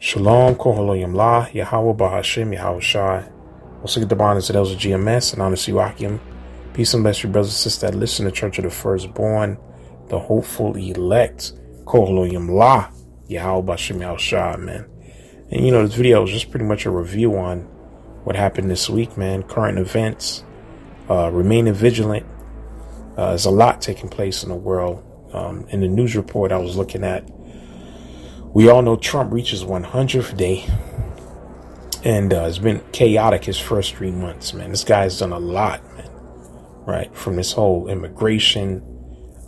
Shalom, Koholoyim La, Yahweh Bahashim, Yahweh Shai. Also get the bond of GMS and honor Siwakim. Peace and bless you, brothers and sisters that listen to Church of the Firstborn, the hopeful elect, Koholoyim La, Yahweh Bahashim, Yahweh Shai, man. And this video is just pretty much a review on what happened this week, man. Current events, remaining vigilant. There's a lot taking place in the world. In the news report I was looking at, we all know Trump reaches 100th day, and it's been chaotic his first 3 months, man. This guy's done a lot, man, right? From this whole immigration,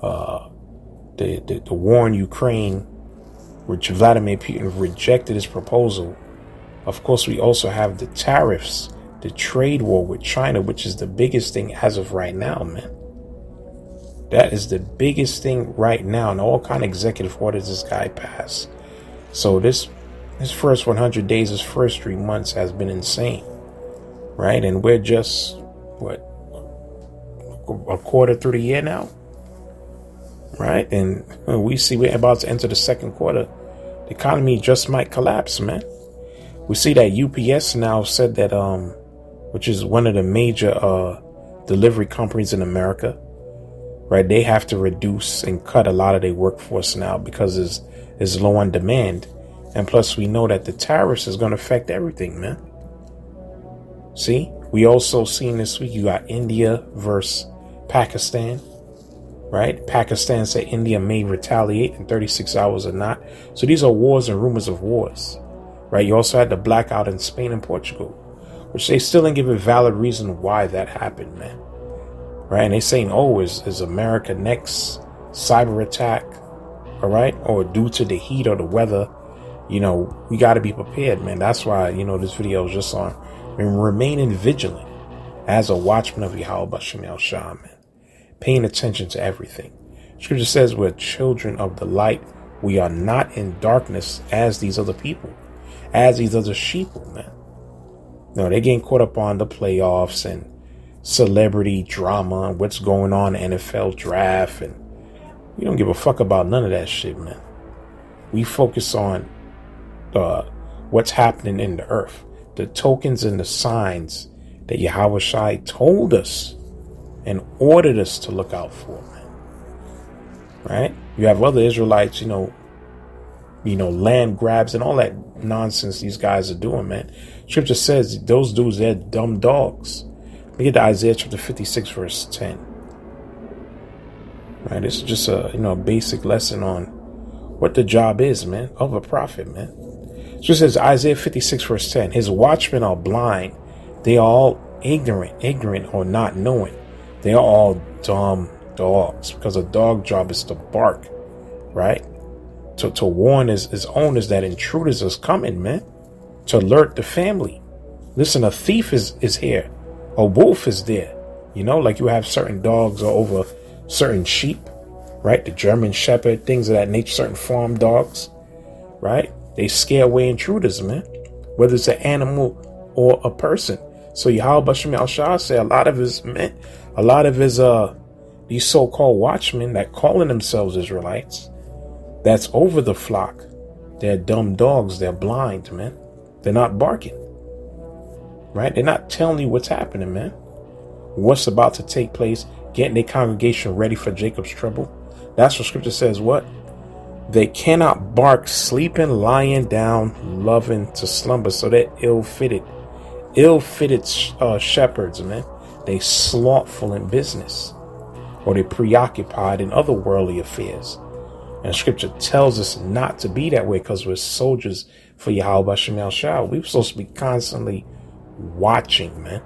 the war in Ukraine, which Vladimir Putin rejected his proposal. Of course, we also have the tariffs, the trade war with China, which is the biggest thing as of right now, man. That is the biggest thing right now, and all kind of executive orders this guy passed. So his first 100 days, his first 3 months has been insane, right? And we're just, a quarter through the year now, right? And we see we're about to enter the second quarter. The economy just might collapse, man. We see that UPS now said that, which is one of the major delivery companies in America, right? They have to reduce and cut a lot of their workforce now because is low on demand. And plus we know that the tariffs is going to affect everything, man. See, we also seen this week, you got India versus Pakistan, right? Pakistan said India may retaliate in 36 hours or not. So these are wars and rumors of wars, right? You also had the blackout in Spain and Portugal, which they still didn't give a valid reason why that happened, man. Right? And they saying, is America next cyber attack? All right. Or due to the heat or the weather, we got to be prepared, man. That's why, this video is just on remaining vigilant as a watchman of Yahweh Bashem El Shah, man. Paying attention to everything. Scripture says we're children of the light. We are not in darkness as these other people, as these other sheeple, man. No, they're getting caught up on the playoffs and celebrity drama and what's going on in the NFL draft, and we don't give a fuck about none of that shit, man. We focus on what's happening in the earth, the tokens and the signs that Yahweh Shai told us and ordered us to look out for, man. Right? You have other Israelites, land grabs and all that nonsense these guys are doing, man. Scripture says those dudes, they're dumb dogs. Look at Isaiah chapter 56, verse 10. Right, this is just a basic lesson on what the job is, man, of a prophet, man. So it says Isaiah 56, verse 10. His watchmen are blind. They are all ignorant or not knowing. They are all dumb dogs, because a dog job is to bark, right? To warn his owners that intruders is coming, man. To alert the family. Listen, a thief is here. A wolf is there. Like you have certain dogs over certain sheep, right? The German Shepherd, things of that nature, certain farm dogs, right? They scare away intruders, man, whether it's an animal or a person. So Yahweh Bashem Al-Shah said a lot of his these so-called watchmen that calling themselves Israelites, that's over the flock, they're dumb dogs, they're blind, man. They're not barking, right? They're not telling you what's happening, man. What's about to take place, getting their congregation ready for Jacob's trouble. That's what scripture says. What? They cannot bark, sleeping, lying down, loving to slumber. So they're ill-fitted shepherds, man. They slothful in business, or they preoccupied in other worldly affairs. And scripture tells us not to be that way, because we're soldiers for Yahweh Bashem El Shah. We're supposed to be constantly watching, man,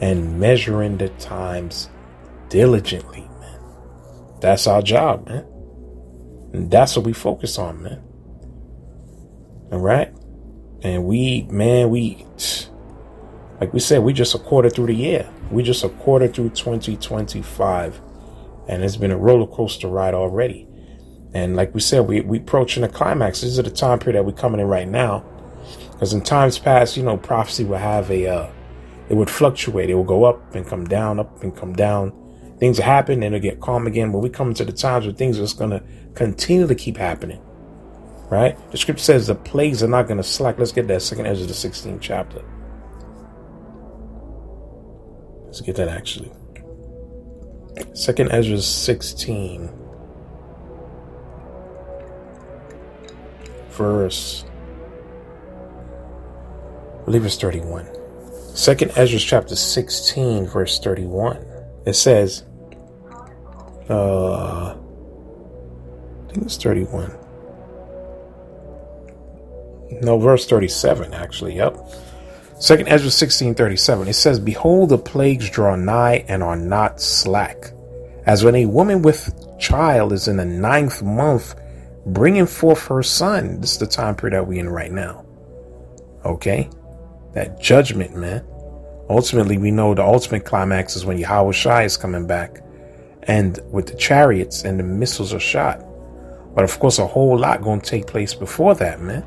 and measuring the times diligently, man. That's our job, man. And that's what we focus on, man. All right? And like we said, we just a quarter through the year. We just a quarter through 2025. And it's been a roller coaster ride already. And like we said, we approaching a climax. This is the time period that we're coming in right now. Because in times past, prophecy will have it would fluctuate. It will go up and come down, Things happen and it'll get calm again. But we come to the times where things are just going to continue to keep happening. Right? The scripture says the plagues are not going to slack. Let's get that. Second Ezra, the 16th chapter. Let's get that actually. Second Ezra 16. Verse, I believe it's 31. Second Ezra chapter 16, verse 31. It says, I think it's 31. No, verse 37, actually. Yep. Second Ezra 16:37. It says, behold, the plagues draw nigh and are not slack, as when a woman with child is in the 9th month, bringing forth her son. This is the time period that we're in right now. Okay? That judgment, man. Ultimately, we know the ultimate climax is when Yahweh Shai is coming back, and with the chariots and the missiles are shot. But of course, a whole lot going to take place before that, man.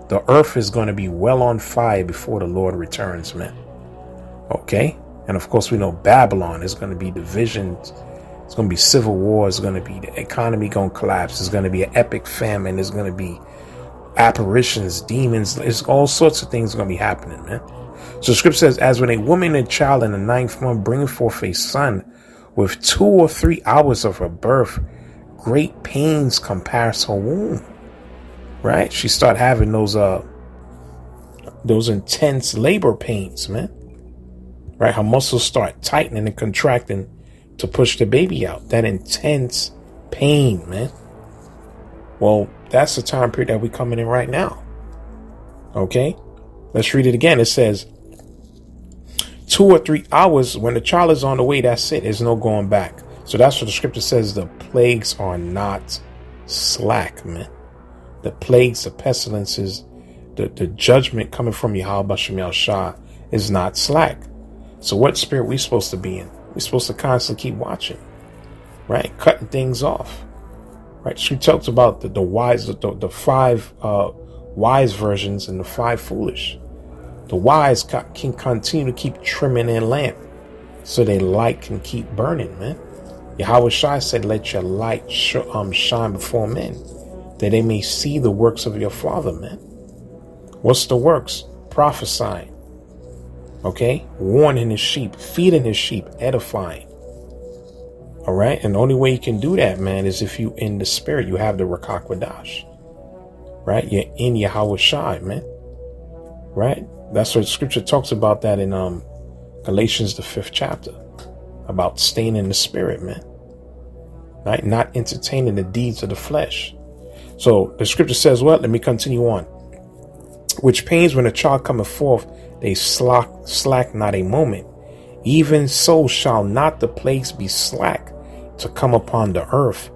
The earth is going to be well on fire before the Lord returns, man. Okay? And of course, we know Babylon is going to be divisions. It's going to be civil war. It's going to be the economy going to collapse. It's going to be an epic famine. There's going to be apparitions, demons. It's all sorts of things going to be happening, man. So the scripture says, as when a woman and child in the 9th month bringing forth a son, with 2 or 3 hours of her birth, great pains compass her womb. Right? She start having those intense labor pains, man. Right? Her muscles start tightening and contracting to push the baby out. That intense pain, man. Well, that's the time period that we're coming in right now. Okay? Let's read it again. It says, 2 or 3 hours, when the child is on the way, that's it. There's no going back. So that's what the scripture says. The plagues are not slack, man. The plagues, the pestilences, the judgment coming from Yahweh Bashem Yahshua is not slack. So what spirit we supposed to be in? We're supposed to constantly keep watching, right? Cutting things off, right? She talks about the wise, the 5 wise versions and the 5 foolish. The wise can continue to keep trimming their lamp so their light can keep burning, man. Yahweh Shai said, let your light shine before men, that they may see the works of your Father, man. What's the works? Prophesying. Okay? Warning his sheep, feeding his sheep, edifying. All right? And the only way you can do that, man, is if you in the spirit, you have the Rakak Wadash. Right? You're in Yahweh Shai, man. Right? That's what scripture talks about that in Galatians, the 5th chapter. About staying in the spirit, man. Right? Not entertaining the deeds of the flesh. So the scripture says, well, let me continue on. Which pains when a child cometh forth, they slack not a moment. Even so shall not the plagues be slack to come upon the earth,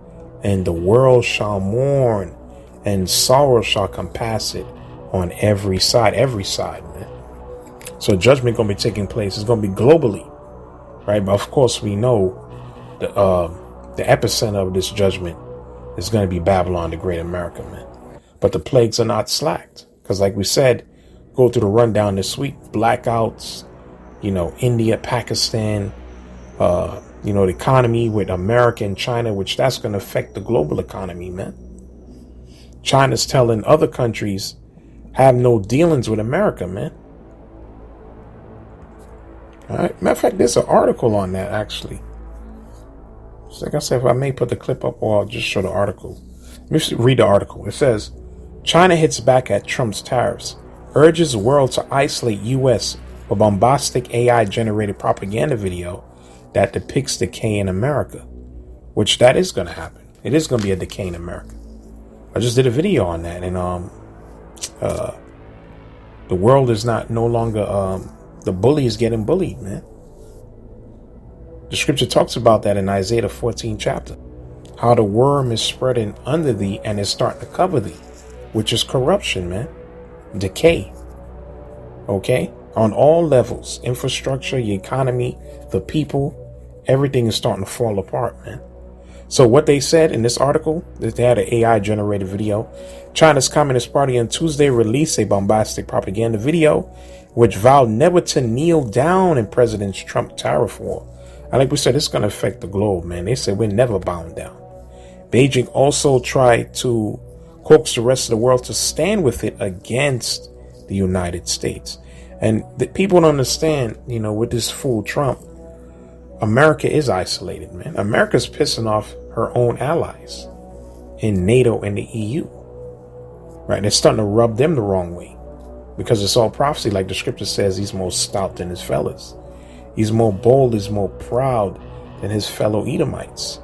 and the world shall mourn, and sorrow shall compass it on every side, man. So judgment going to be taking place. It's going to be globally, right? But of course, we know the epicenter of this judgment is going to be Babylon, the great America, man. But the plagues are not slacked. Because like we said, go through the rundown this week, blackouts, India, Pakistan, the economy with America and China, which that's going to affect the global economy, man. China's telling other countries, have no dealings with America, man. All right. Matter of fact, there's an article on that, actually. So like I said, if I may put the clip up, or I'll just show the article. Let me read the article. It says, China hits back at Trump's tariffs, urges the world to isolate U.S. with bombastic AI-generated propaganda video that depicts decay in America, which that is going to happen. It is going to be a decay in America. I just did a video on that, and the world is no longer the bully is getting bullied, man. The scripture talks about that in Isaiah the 14th chapter. How the worm is spreading under thee and is starting to cover thee, which is corruption, man. Decay. Okay? On all levels. Infrastructure, the economy, the people, everything is starting to fall apart, man. So what they said in this article, that they had an AI generated video. China's Communist Party on Tuesday released a bombastic propaganda video which vowed never to kneel down in President Trump's tariff war. And like we said, it's going to affect the globe, man. They said we're never bowing down. Beijing also tried to coax the rest of the world to stand with it against the United States. And the people don't understand, with this fool Trump, America is isolated, man. America's pissing off her own allies in NATO and the EU. Right? They're starting to rub them the wrong way because it's all prophecy. Like the scripture says, he's more stout than his fellas. He's more bold, he's more proud than his fellow Edomites.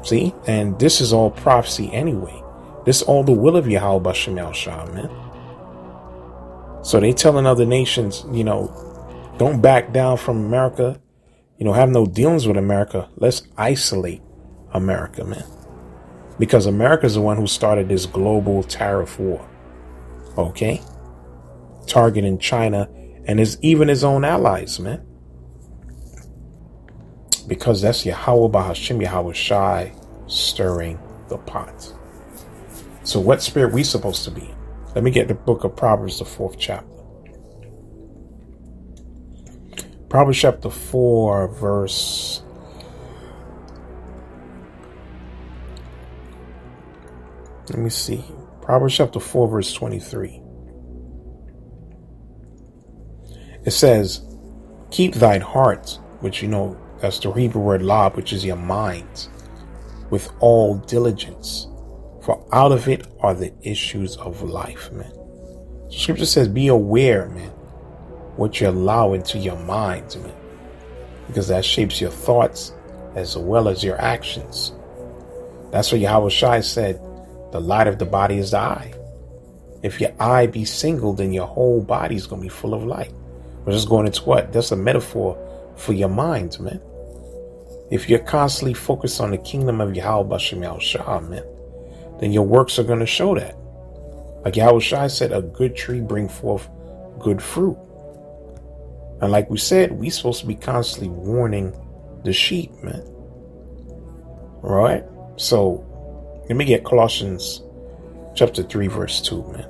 See? And this is all prophecy anyway. This is all the will of Yahweh Bashem Shah, man. So they telling other nations, don't back down from America. Have no dealings with America. Let's isolate America, man. Because America's the one who started this global tariff war. Okay? Targeting China and even his own allies, man. Because that's Yahweh Bahashim Yahweh Shai stirring the pot. So what spirit we supposed to be in? Let me get the book of Proverbs, the 4th chapter. Proverbs chapter 4, verse... Let me see. Proverbs chapter 4, verse 23. It says, keep thine heart, which that's the Hebrew word lab, which is your mind, with all diligence. For out of it are the issues of life, man. Scripture says, be aware, man, what you allow into your mind, man. Because that shapes your thoughts as well as your actions. That's what Yahweh Shai said, the light of the body is the eye. If your eye be single, then your whole body is going to be full of light. We're just going into what? That's a metaphor for your mind, man. If you're constantly focused on the kingdom of Yahweh Bashem Shah, man, then your works are going to show that. Like Yahweh Shai said, a good tree bring forth good fruit. And like we said, we're supposed to be constantly warning the sheep, man. All right? So, let me get Colossians chapter 3, verse 2, man.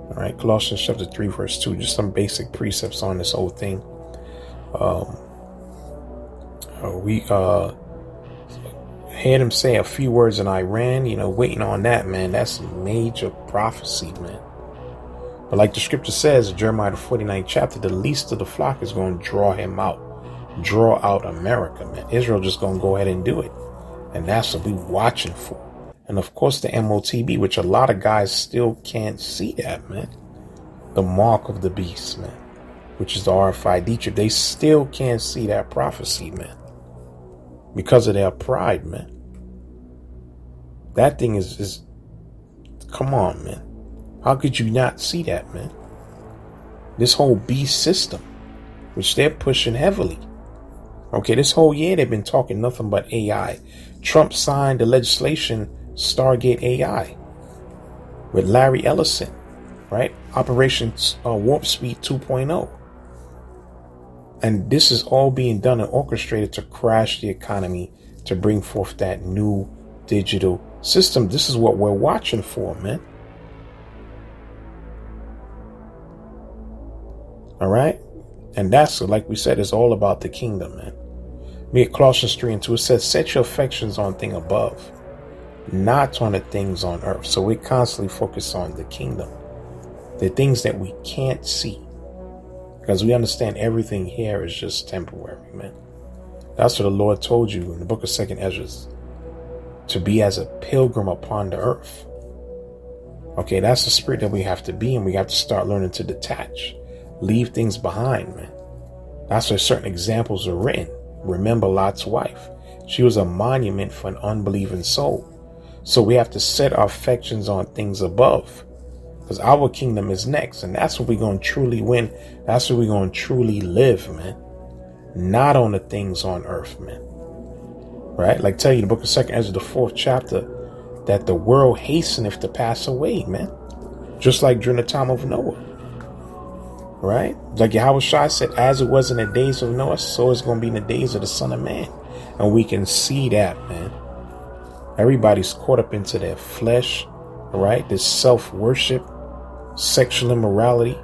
All right, Colossians chapter 3, verse 2. Just some basic precepts on this whole thing. We heard him say a few words in Iran, waiting on that, man. That's major prophecy, man. But like the scripture says, Jeremiah the 49th chapter, the least of the flock is going to draw him out. Draw out America, man. Israel just going to go ahead and do it. And that's what we watching for. And of course the MOTB, which a lot of guys still can't see that, man. The mark of the beast, man. Which is the RFID chip. They still can't see that prophecy, man. Because of their pride, man. That thing is come on, man. How could you not see that, man? This whole beast system, which they're pushing heavily. Okay, this whole year they've been talking nothing but AI. Trump signed the legislation Stargate AI with Larry Ellison, right? Operation Warp Speed 2.0. And this is all being done and orchestrated to crash the economy, to bring forth that new digital system. This is what we're watching for, man. All right? And that's, like we said, it's all about the kingdom, man. Me at Colossians 3 and 2, it says, set your affections on things above, not on the things on earth. So we constantly focus on the kingdom, the things that we can't see. Because we understand everything here is just temporary, man. That's what the Lord told you in the book of 2nd Ezra, to be as a pilgrim upon the earth. Okay, that's the spirit that we have to be, and we have to start learning to detach, leave things behind, man. That's where certain examples are written. Remember Lot's wife. She was a monument for an unbelieving soul. So we have to set our affections on things above. Because our kingdom is next. And that's what we're going to truly win. That's where we're going to truly live, man. Not on the things on earth, man. Right? Like tell you the book of 2nd Ezra, the 4th chapter, that the world hasteneth to pass away, man. Just like during the time of Noah. Right? Like Yahweh Shai said, as it was in the days of Noah, so it's going to be in the days of the Son of Man. And we can see that, man. Everybody's caught up into their flesh, right? This self-worship, sexual immorality,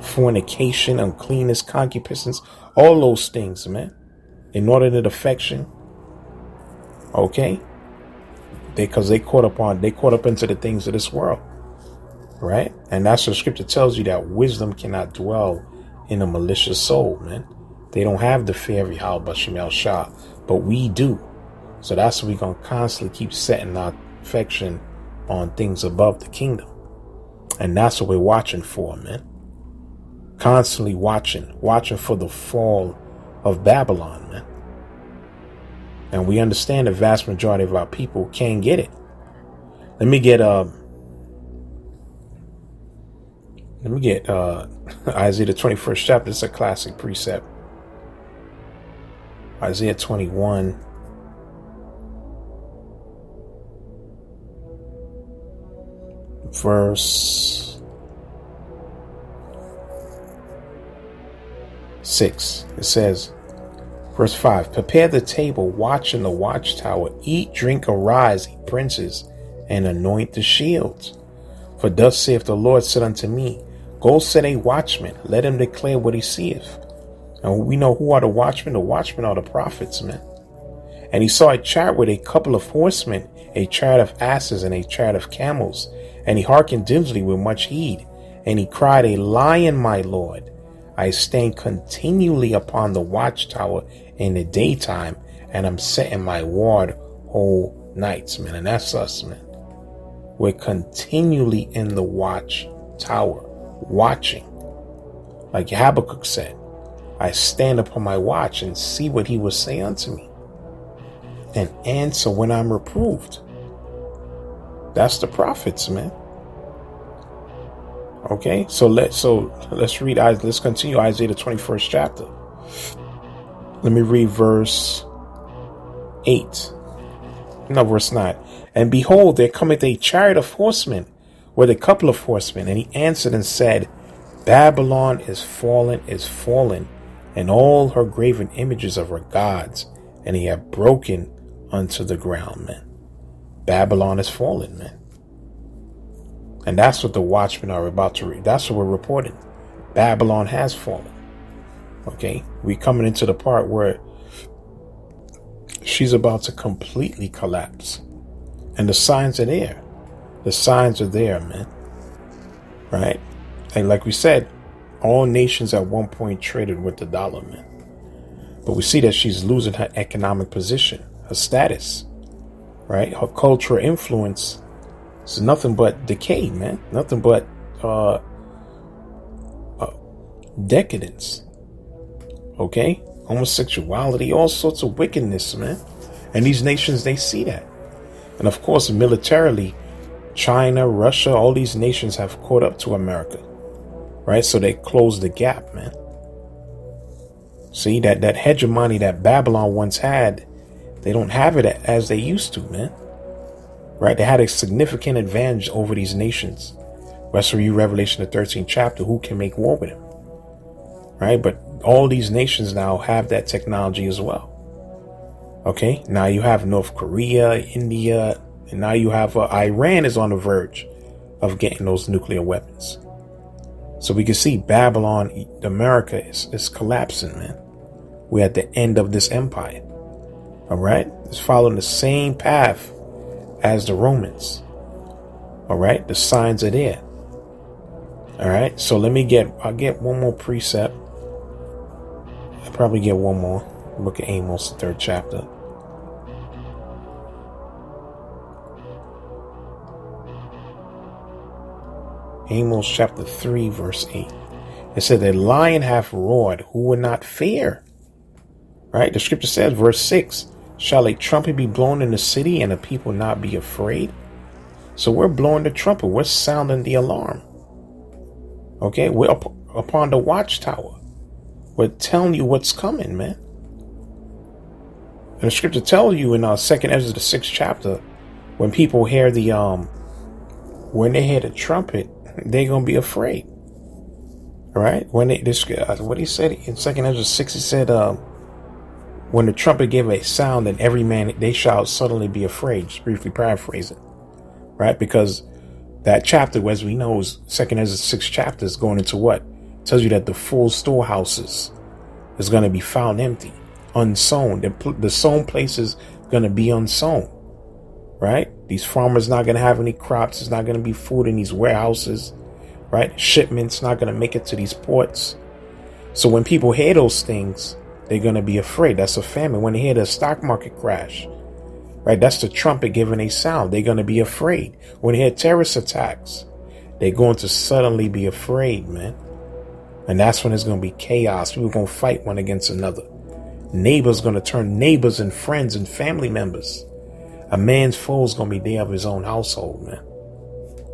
fornication, uncleanness, concupiscence, all those things, man. Inordinate affection. Okay? because they caught up into the things of this world, right? And that's what scripture tells you, that wisdom cannot dwell in a malicious soul, man. They don't have the fear of Yahweh Bashim El Shah, but we do. So that's what we're going to constantly keep setting our affection on things above the kingdom. And that's what we're watching for, man. Constantly watching for the fall of Babylon, man. And we understand the vast majority of our people can't get it. Let me get Isaiah the 21st chapter. It's a classic precept. Isaiah 21. Verse 6. It says, verse 5, prepare the table, watch in the watchtower, eat, drink, arise, ye princes, and anoint the shields. For thus saith the Lord said unto me, go set a watchman, let him declare what he seeth. And we know who are the watchmen. The watchmen are the prophets, man. And he saw a chariot with a couple of horsemen, a chariot of asses and a chariot of camels. And he hearkened diligently with much heed. And he cried, a lion, my Lord. I stand continually upon the watchtower in the daytime, and I'm setting my ward whole nights, man. And that's us, man. We're continually in the watchtower, watching. Like Habakkuk said, I stand upon my watch and see what he will say unto me, and answer when I'm reproved. That's the prophets, man. Okay, so let's read. Let's continue Isaiah the 21st chapter. Let me read verse 8. No, verse 9. And behold, there cometh a chariot of horsemen with a couple of horsemen. And he answered and said, Babylon is fallen, and all her graven images of her gods, and he hath broken unto the ground, man. Babylon is fallen, man. And that's what the watchmen are about to read. That's what we're reporting. Babylon has fallen. Okay, we coming into the part where she's about to completely collapse. And the signs are there. The signs are there, man. Right? And like we said, all nations at one point traded with the dollar, man. But we see that she's losing her economic position, her status, right? Her cultural influence is nothing but decay, man. Nothing but decadence. Okay? Homosexuality, all sorts of wickedness, man. And these nations, they see that. And of course, militarily, China, Russia, all these nations have caught up to America. Right? So they closed the gap, man. See, that hegemony that Babylon once had, they don't have it as they used to, man. Right? They had a significant advantage over these nations. Let's read Revelation the 13th chapter. Who can make war with them? Right? But all these nations now have that technology as well. Okay? Now you have North Korea, India, and now you have Iran is on the verge of getting those nuclear weapons. So we can see Babylon, America is collapsing, man. We're at the end of this empire. All right? It's following the same path as the Romans. All right? The signs are there. All right? So I'll get one more precept. I'll probably get one more. Look at Amos, the 3rd chapter. Amos chapter 3, verse 8. It said, the lion hath roared, who would not fear? Right? The scripture says, verse 6, shall a trumpet be blown in the city and the people not be afraid? So we're blowing the trumpet. We're sounding the alarm. Okay? We're upon the watchtower. We're telling you what's coming, man. And the scripture tells you in 2nd Ezra, the 6th chapter, when people hear when they hear the trumpet, they're going to be afraid. All right? When what he said in 2nd Ezra 6, he said, when the trumpet gave a sound, then every man, they shall suddenly be afraid. Just briefly paraphrasing. Right? Because that chapter, as we know, is 2nd Ezra 6 chapters going into what? It tells you that the full storehouses is going to be found empty, unsown. The sown places going to be unsown. right? These farmers not going to have any crops. There's not going to be food in these warehouses, right? Shipments not going to make it to these ports. So when people hear those things, they're going to be afraid. That's a famine. When they hear the stock market crash, right? That's the trumpet giving a sound. They're going to be afraid. When they hear terrorist attacks, they're going to suddenly be afraid, man. And that's when there's going to be chaos. People going to fight one against another. Neighbors going to turn neighbors and friends and family members. A man's foe is going to be there of his own household, man.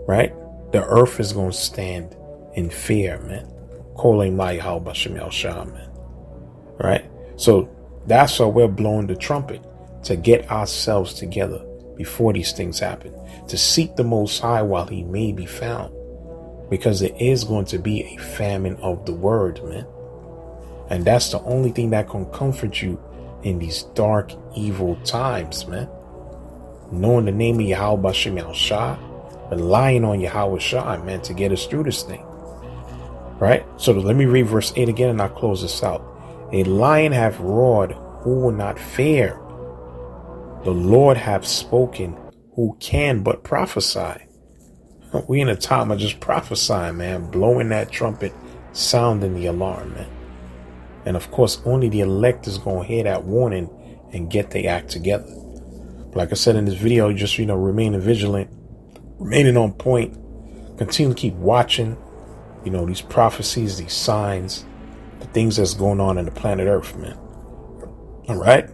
Right? The earth is going to stand in fear, man. Man. Right? So that's why we're blowing the trumpet, to get ourselves together before these things happen, to seek the Most High while he may be found, because there is going to be a famine of the word, man. And that's the only thing that can comfort you in these dark, evil times, man. Knowing the name of Yahweh Bashem Yahshua, relying on Yahweh Shah, man, to get us through this thing. Right? So let me read verse 8 again and I'll close this out. A lion hath roared, who will not fear? The Lord hath spoken, who can but prophesy? We in a time of just prophesying, man, blowing that trumpet, sounding the alarm, man. And of course, only the elect is going to hear that warning and get their act together. Like I said in this video, just, remaining vigilant, remaining on point, continue to keep watching, these prophecies, these signs, the things that's going on in the planet Earth, man. All right.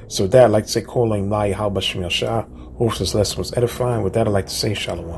So with that, I'd like to say, Kolam Lai Halbashim Yashah. Hope this lesson was edifying. With that, I'd like to say, Shalom.